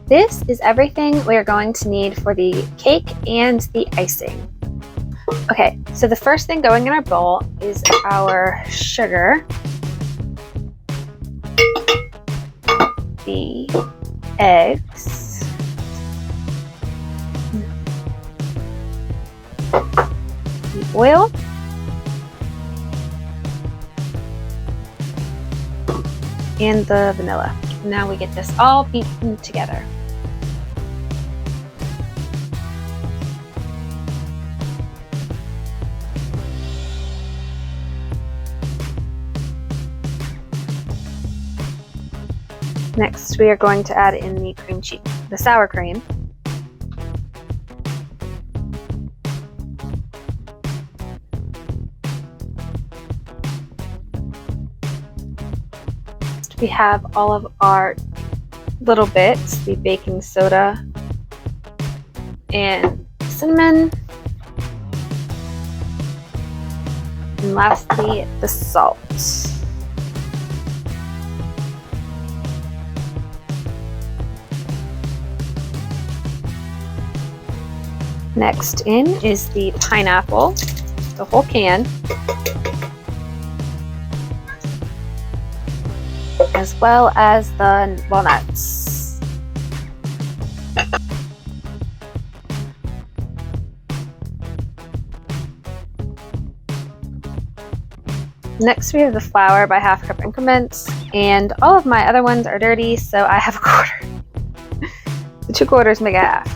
this is everything we are going to need for the cake and the icing. Okay, so the first thing going in our bowl is our sugar, the eggs, the oil, and the vanilla. Now we get this all beaten together. Next, we are going to add in the cream cheese, the sour cream. We have all of our little bits, the baking soda and cinnamon. And lastly, the salt. Next in is the pineapple, the whole can, as well as the walnuts. Next we have the flour by half cup increments, and all of my other ones are dirty, so I have a quarter. The 2 quarters make a half.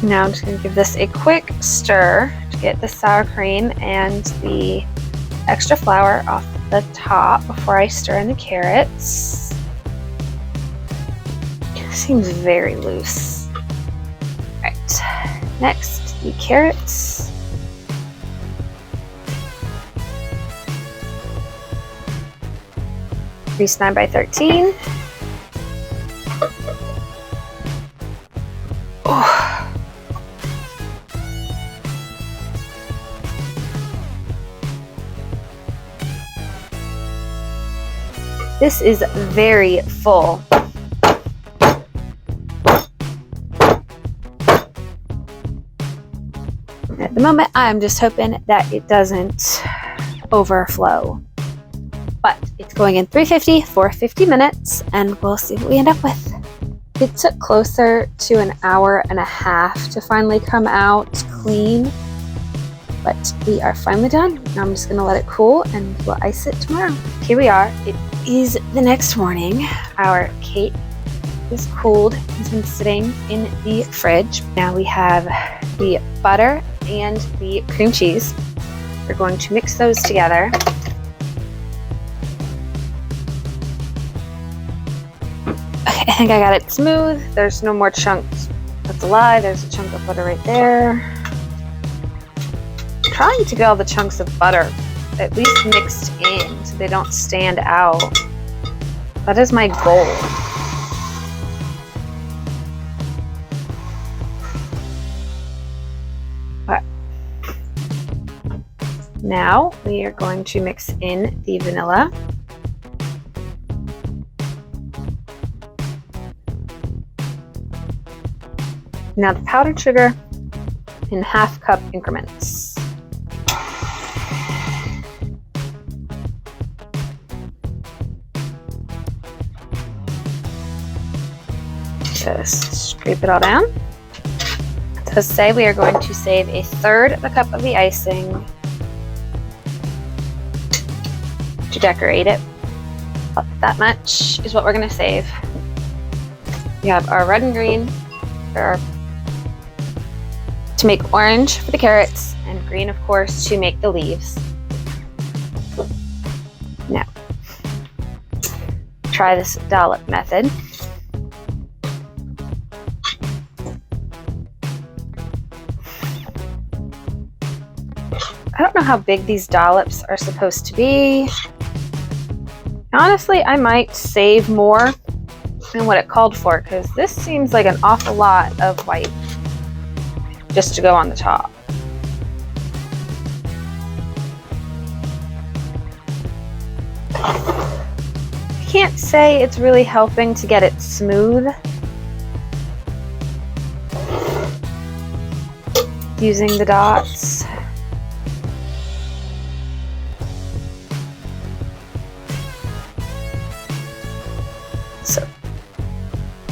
Now I'm just going to give this a quick stir to get the sour cream and the extra flour off the top before I stir in the carrots. It seems very loose. Right, next the carrots. Crease 9 by 13. Oh. This is very full. At the moment, I'm just hoping that it doesn't overflow. But it's going in 350 for 50 minutes, and we'll see what we end up with. It took closer to an hour and a half to finally come out clean, but we are finally done. Now I'm just gonna let it cool and we'll ice it tomorrow. Here we are. It is the next morning. Our cake is cooled. It's been sitting in the fridge. Now we have the butter and the cream cheese. We're going to mix those together. Okay, I think I got it smooth. There's no more chunks. That's a lie. There's a chunk of butter right there. I'm trying to get all the chunks of butter at least mixed in so they don't stand out. That is my goal. Okay. Now we are going to mix in the vanilla. Now the powdered sugar in half cup increments. Just scrape it all down. It does say we are going to save a third of a cup of the icing to decorate it. About that much is what we're going to save. We have our red and green to make orange for the carrots, and green, of course, to make the leaves. Now, try this dollop method. I don't know how big these dollops are supposed to be. Honestly, I might save more than what it called for, because this seems like an awful lot of white just to go on the top. can't say it's really helping to get it smooth. Using the dots. So,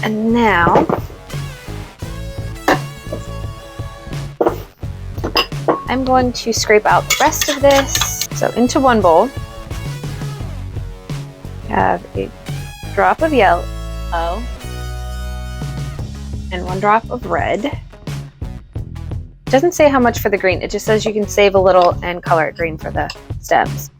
and now I'm going to scrape out the rest of this. So into one bowl, have a drop of yellow and 1 drop of red. It doesn't say how much for the green. It just says you can save a little and color it green for the stems.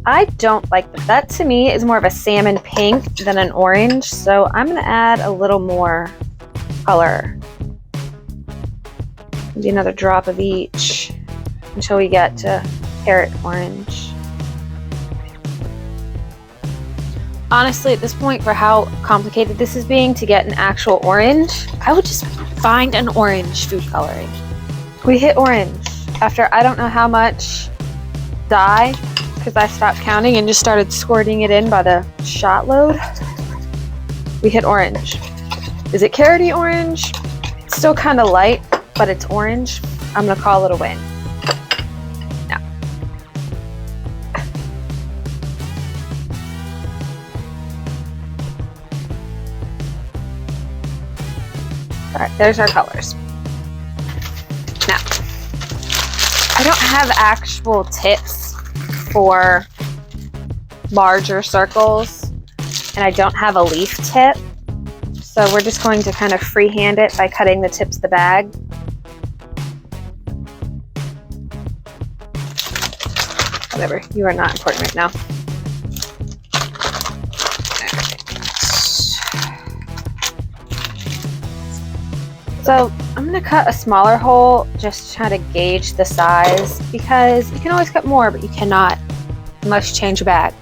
I don't like that. That to me is more of a salmon pink than an orange, so I'm going to add a little more color. Maybe another drop of each until we get to carrot orange. Honestly, at this point, for how complicated this is being to get an actual orange, I would just find an orange food coloring. We hit orange after I don't know how much dye, because I stopped counting and just started squirting it in by the shot load. We hit orange. Is it carroty orange? It's still kind of light, but it's orange. I'm gonna call it a win. Now. All right, there's our colors. Now, I don't have actual tips for larger circles, and I don't have a leaf tip, so we're just going to kind of freehand it by cutting the tips of the bag. Whatever, you are not important right now. So I'm going to cut a smaller hole just to try to gauge the size, because you can always cut more, but you cannot, unless you change your bag,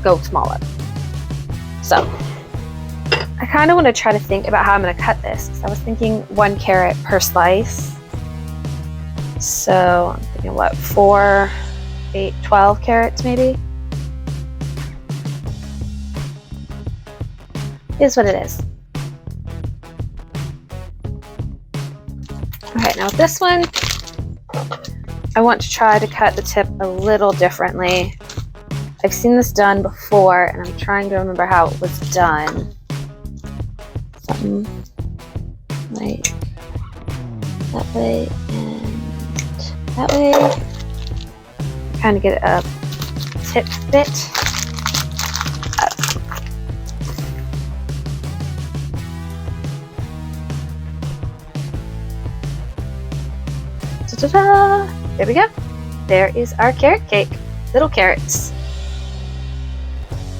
go smaller. So I kind of want to try to think about how I'm going to cut this. So I was thinking 1 carrot per slice. So I'm thinking what, 4, 8, 12 carrots maybe? Is what it is. Okay, now with this one, I want to try to cut the tip a little differently. I've seen this done before, and I'm trying to remember how it was done. Something like that way and that way. Kind of get a tip bit up. Ta-da! There we go. There is our carrot cake. Little carrots.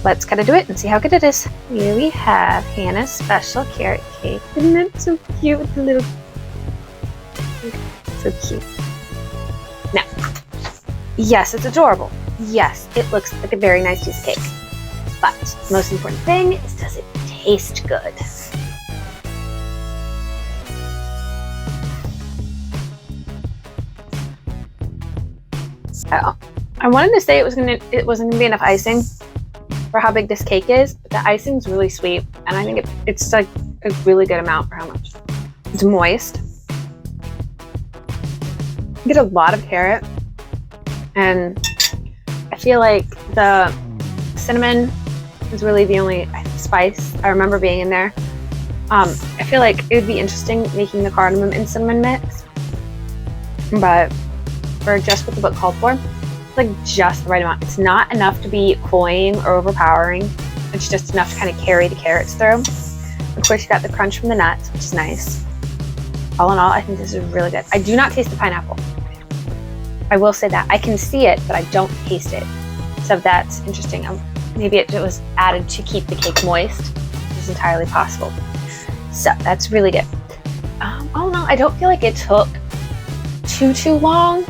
Let's kind of do it and see how good it is. Here we have Hannah's special carrot cake. Isn't that so cute with the little... So cute. Now, yes, it's adorable. Yes, it looks like a very nice piece of cake. But the most important thing is, does it taste good? Oh, I wanted to say it wasn't gonna be enough icing for how big this cake is, but the icing's really sweet, and I think it's like a really good amount for how much. It's moist. You get a lot of carrot, and I feel like the cinnamon is really the only spice I remember being in there. I feel like it would be interesting making the cardamom and cinnamon mix, but for just what the book called for, it's like just the right amount. It's not enough to be cloying or overpowering. It's just enough to kind of carry the carrots through. Of course, you got the crunch from the nuts, which is nice. All in all, I think this is really good. I do not taste the pineapple. I will say that. I can see it, but I don't taste it. So that's interesting. Maybe it was added to keep the cake moist, which is entirely possible. So that's really good. All in all, I don't feel like it took too long.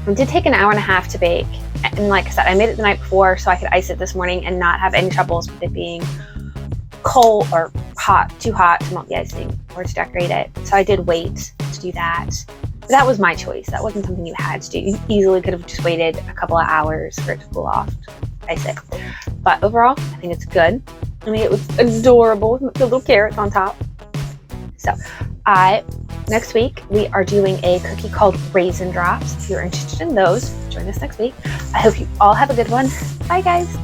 It did take an hour and a half to bake, and like I said, I made it the night before so I could ice it this morning and not have any troubles with it being cold or hot, too hot to melt the icing or to decorate it. So I did wait to do that. But that was my choice. That wasn't something you had to do. You easily could have just waited a couple of hours for it to cool off. taste it. But overall, I think it's good. I think it was adorable with the little carrots on top. So next week we are doing a cookie called Raisin Drops. If you're interested in those, join us next week. I hope you all have a good one. Bye guys.